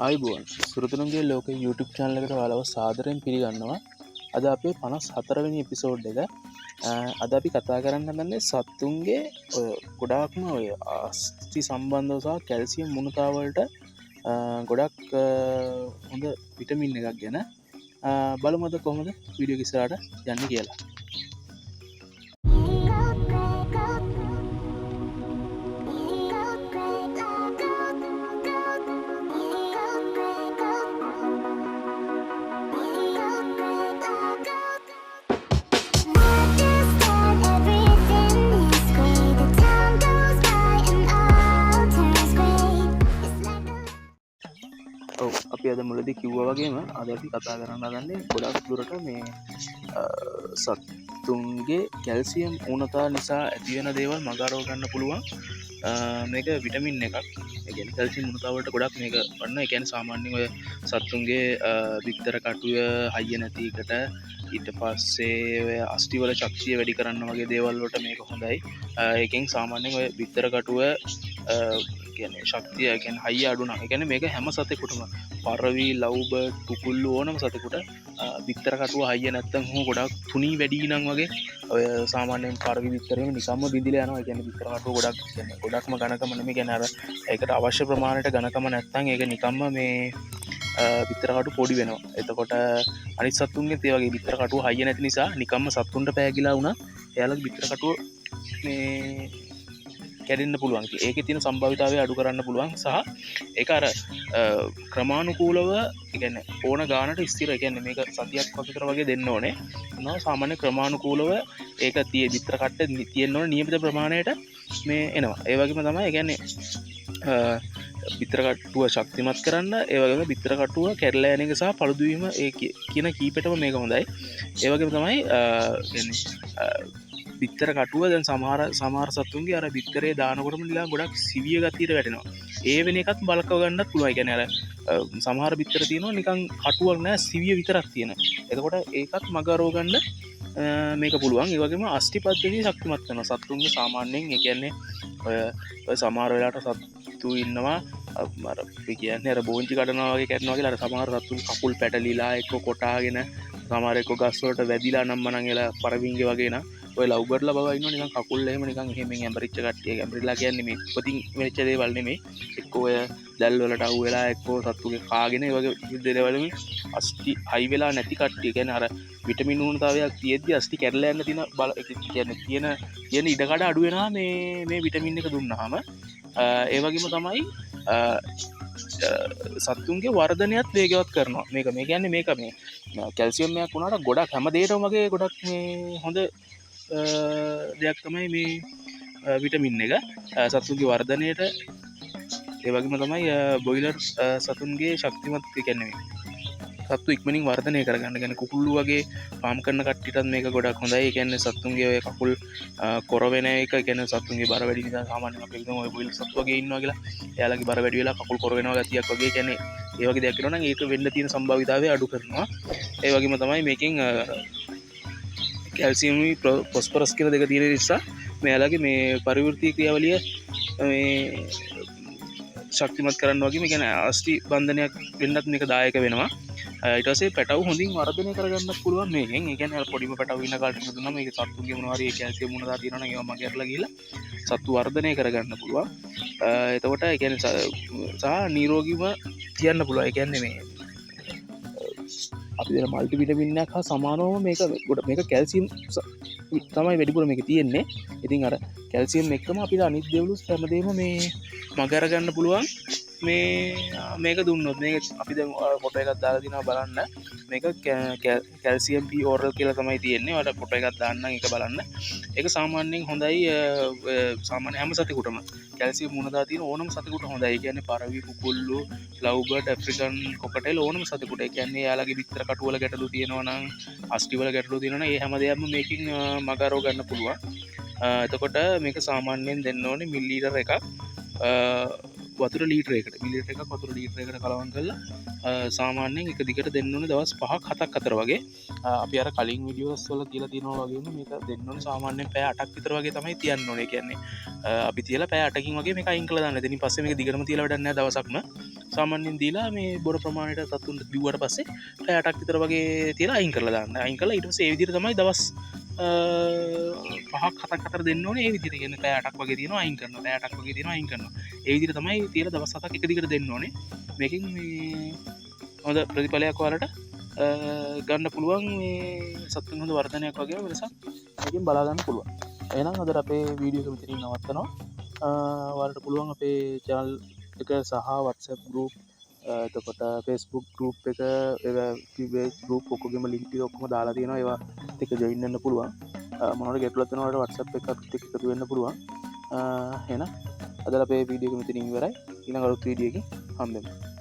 ආයිබෝන් සුරතුනුන්ගේ ලෝක YouTube channel එකට ඔයාලව සාදරයෙන් පිළිගන්නවා. අද අපේ 54 වෙනි එපිසෝඩ් එක. අද අපි කතා කරන්න හදන්නේ සත්තුන්ගේ ඔය ගොඩාක්ම ඔය අස්ථි සම්බන්ධව සහ කැල්සියම් මුණතා වලට ගොඩක් හොඳ විටමින් එකක් ගැන. බලමු අද කොහොමද වීඩියෝ එක ඉස්සරහට යන්නේ කියලා. අපි අද මුලදී කිව්වා වගේම අද අපි කතා කරන්න හදන්නේ ගොඩක් දුරට මේ සත්තුන්ගේ කැල්සියම් ඌනතා නිසා ඇති වෙන දේවල් මගහරව ගන්න පුළුවන් මේක විටමින් එකක්. ඒ කියන්නේ කැල්සියම් ඌනතා වලට ගොඩක් මේක වන්න. ඒ කියන්නේ සාමාන්‍යයෙන් ඔය සත්තුන්ගේ බිත්තර කටුව හයිය නැති එකට ඊට පස්සේ ඔය අස්ථි වල ශක්තිය වැඩි කරන්න වගේ දේවල් වලට මේක හොඳයි. ඒකෙන් සාමාන්‍යයෙන් ඔය බිත්තර කටුව කියන්නේ ශක්තිය කියන්නේ හයිය අඩු නම් ඒ කියන්නේ මේක හැම සතෙකුටම පරවි ලව්බ කුකුල්ලු ඕනම සතෙකුට බිත්තර කටුව හයිය නැත්තම් ගොඩක් තුනී වැඩි නම් වගේ ඔය සාමාන්‍යයෙන් පරවි බිත්තරේම නිකම්ම බිඳිලා යනවා. ඒ කියන්නේ බිත්තර කටුව ගොඩක් කියන්නේ ගොඩක්ම ඝනකම නෙමෙයි. කියන්නේ අර ඒකට අවශ්‍ය ප්‍රමාණයට ඝනකම නැත්තම් ඒක නිකම්ම මේ බිත්තර කටුව පොඩි වෙනවා. එතකොට අනිත් සත්තුන්ගේ ඒ වගේ බිත්තර කටුව හයිය නැති නිසා නිකම්ම සත්තුන්ට පෑගිලා වුණා එයාලගේ බිත්තර කටුව මේ කැඩෙන්න පුළුවන්. ඒකේ තියෙන සම්භාවිතාවය අඩු කරන්න පුළුවන් සහ ඒක අර ක්‍රමානුකූලව ඒ කියන්නේ ඕන ගානට ස්ථිර. ඒ කියන්නේ මේක සතියක් විතර වගේ දෙන්න ඕනේ. නෝ සාමාන්‍ය ක්‍රමානුකූලව ඒක බිත්තර කට්ට තියෙන්න ඕනේ නියමිත ප්‍රමාණයට මේ එනවා. ඒ වගේම තමයි ඒ කියන්නේ බිත්තර කටුව ශක්තිමත් කරන්න, ඒ වගේම බිත්තර කටුව කැඩලා යන එක සහ පළුදු වීම ඒ කියන කීපෙටම මේක හොඳයි. ඒ වගේම තමයි කියන්නේ බිත්තර කටුව දැන් සමහර සත්තුන්ගේ අර බිත්තරේ දානකොටම නිකන් ගොඩක් සිවිය ගතියට වැටෙනවා. ඒ වෙන එකත් බලකව ගන්නත් පුළුවන්. ඒ කියන්නේ අර සමහර බිත්තර තියෙනවා නිකන් කටුවක් නෑ සිවිය විතරක් තියෙන. එතකොට ඒකත් මගහරව ගන්න මේක පුළුවන්. ඒ වගේම අස්ථි පද්ධතිය ශක්තිමත් කරනවා සත්තුන්ගේ. සාමාන්‍යයෙන් ඒ කියන්නේ ඔය සමහර වෙලාවට සත්තු ඉන්නවා අර කියන්නේ අර බෝංචි කඩනවා වගේ කරනවා කියලා. අර සමහර සත්තුන් කකුල් පැටලිලා එක්ක කොටාගෙන සමහර එක්ක ගස් වලට වැදිලා නම් මනන් එලා පරවින්ගේ වගේ නා ඔය ලව්බර්ඩ්ලා බව ඉන්නවා නිකන් කකුල් එහෙම නිකන් එහෙමෙන් ඇඹරිච්ච කට්ටිය. ඇඹරිලා කියන්නේ මේ උපතින් වෙච්ච දේවල් නෙමෙයි. එක්ක ඔය දැල් වලට අහු වෙලා එක්ක සත්තුගේ කාගෙන ඒ වගේ දේවල් වලින් අස්ථි හයි වෙලා නැති කට්ටිය. කියන්නේ අර විටමින් ඌනතාවයක් තියෙද්දි අස්ථි කැඩලා යන්න තියෙන කියන්නේ තියෙන ඉඩකඩ අඩු වෙනවා මේ විටමින් එක දුන්නාම. ඒ වගේම තමයි සත්තුන්ගේ වර්ධනයත් වේගවත් කරනවා. මේක මේ කියන්නේ මේක මේ කැල්සියම් එකක් වුණාට ගොඩක් හැම දෙයකම වගේ ගොඩක් මේ හොඳ දෙයක් තමයි මේ විටමින් එක සත්තුන්ගේ වර්ධනයට. ඒ වගේම තමයි බොයිලර් සතුන්ගේ ශක්තිමත් කියන්නේ සත්තු ඉක්මනින් වර්ධනය කරගන්න. කියන්නේ කුකුල්ලු වගේ ෆාම් කරන කට්ටියටත් මේක ගොඩක් හොඳයි. ඒ කියන්නේ සත්තුන්ගේ ඔය කකුල් කොර වෙන එක කියන්නේ සත්තුන්ගේ බර වැඩි නිසා සාමාන්‍යයෙන් අපි හිතමු ඔය බොයිලර් සත්තු වගේ ඉන්නවා කියලා. එයාලගේ බර වැඩි වෙලා කකුල් කොර වෙනවා ගතියක් වගේ. කියන්නේ ඒ වගේ දෙයක් වෙනවා නම් ඒක වෙන්න තියෙන සම්භාවිතාවය අඩු කරනවා. ඒ වගේම තමයි මේකෙන් කැල්සියම් ෆොස්ෆරස් කියන දෙක තියෙන නිසා මෙයාලගේ මේ පරිවෘත්තීය ක්‍රියාවලිය මේ ශක්තිමත් කරන්න වගේ මේ කියන්නේ අස්ථි බන්ධනයක් වෙන්නත් මේක දායක වෙනවා. ඊට පස්සේ පැටවු හොඳින් වර්ධනය කරගන්නත් පුළුවන් මේකෙන්. ඒ කියන්නේ අර පොඩිම පැටවු ඉන්න කාලේ දුන්නාම මේක සත්තුන්ගේ මොනවා හරි කැල්සියම් මුණදා තියෙනවා නම් ඒවා මගහැරලා ගිහලා සත්තු වර්ධනය කරගන්න පුළුවන්. එතකොට ඒ කියන්නේ සහ නිරෝගීව තියන්න පුළුවන්. ඒ කියන්නේ මේ අපි දෙන මල්ටි විටමින් එකක් හා සමානවම මේක කැල්සියම් තමයි වැඩිපුර මේක තියෙන්නේ. ඉතින් අර කැල්සියම් එක්කම අපිට අනිත් දේවලුත් හැමදේම මේ මගහැර ගන්න පුළුවන්. මේක දුන්නොත් මේක අපි දැන් ෆොටෝ එකක් දාලා දිනවා බලන්න. මේක කැල්සියම් පී ඕරල් කියලා තමයි තියෙන්නේ. ඔයාලට ෆොටෝ එකක් දාන්නම් ඒක බලන්න. ඒක සාමාන්‍යයෙන් හොඳයි. සාමාන්‍ය හැම සතෙකුටම කැල්සියම් මුණදා තියෙන ඕනම සතෙකුට හොඳයි. ඒ කියන්නේ පරවි කුකුල්ලු ලව්බර්ඩ් ඇෆ්‍රිකන් කොකටේල් ඕනම සතෙකුට. ඒ කියන්නේ එයාලගේ බිත්තර කටු වල ගැටලු තියෙනවා නම් අස්ථි වල ගැටලු තියෙනවා නම් ඒ හැම දෙයක්ම මේකෙන් මගහරව ගන්න පුළුවන්. එතකොට මේක සාමාන්‍යයෙන් දෙන්න ඕනේ මිලිලීටර් එකක් වතුර ලීටරයකට මිලිලීටර් එකක් වතුර ලීටරයකට කලවම් කරලා සාමාන්‍යයෙන් එක දිගට දෙන්න ඕනේ දවස් 5ක් 7ක් අතර වගේ. අපි අර කලින් වීඩියෝස් වල කියලා තියෙනවා වගේම මේක දෙන්න ඕනේ සාමාන්‍යයෙන් පැය 8ක් විතර වගේ තමයි තියන්න ඕනේ. කියන්නේ අපි තියලා පැය 8කින් වගේ මේක අයින් කළා දාන්න. ඉතින් පස්සේ මේක දිගටම තියලා වැඩක් නැහැ දවසක්ම. සාමාන්‍යෙන් දීලා මේ බොඩ ප්‍රමාණයට සත්තුන්ට බිවට පස්සේ පැයටක් විතර වගේ තියලා අයින් කරලා දාන්න අයින් කලා ඉට සේවිදිර තමයි දවස් පහක් කතර දෙන්න ඒ විදිර ගෙන පැයටක් වගේ තින අයින් කරන පැයටක් වගේ තින අයින් කරන ඒවිදිර තමයි තියල දවස් සතක් එකදිකට දෙන්න ඕනේ මේකින් හොඳ ප්‍රතිඵලයක් වලට ගන්න පුළුවන් සත්තුන් හොඳ වර්ධනයක් වගේ වෙනසක් ඒකින් බලාගන්න පුළුවන් එනම් අදර අපේ වීඩියෝ විතරින් නවත්තනවා වලට පුළුවන් අපේ චැනල් එක සහ WhatsApp ගරුප් එතකොට ෆෙස්බුක් ගරුප් එක ගරුප් ඔක්කොගේම ලින්ටි ඔක්කොම දාලා තියෙනවා ඒවා එක ජොයින්නන්න පුළුවන් මොනට ගෙටලත්නවට WhatsApp එකක් එකතු වෙන්න පුළුවන් එන අදල අපේ වීඩියෝ මෙතිනින් ඉවරයි ඉන ගලුත් වීඩියකින් හම්බෙමු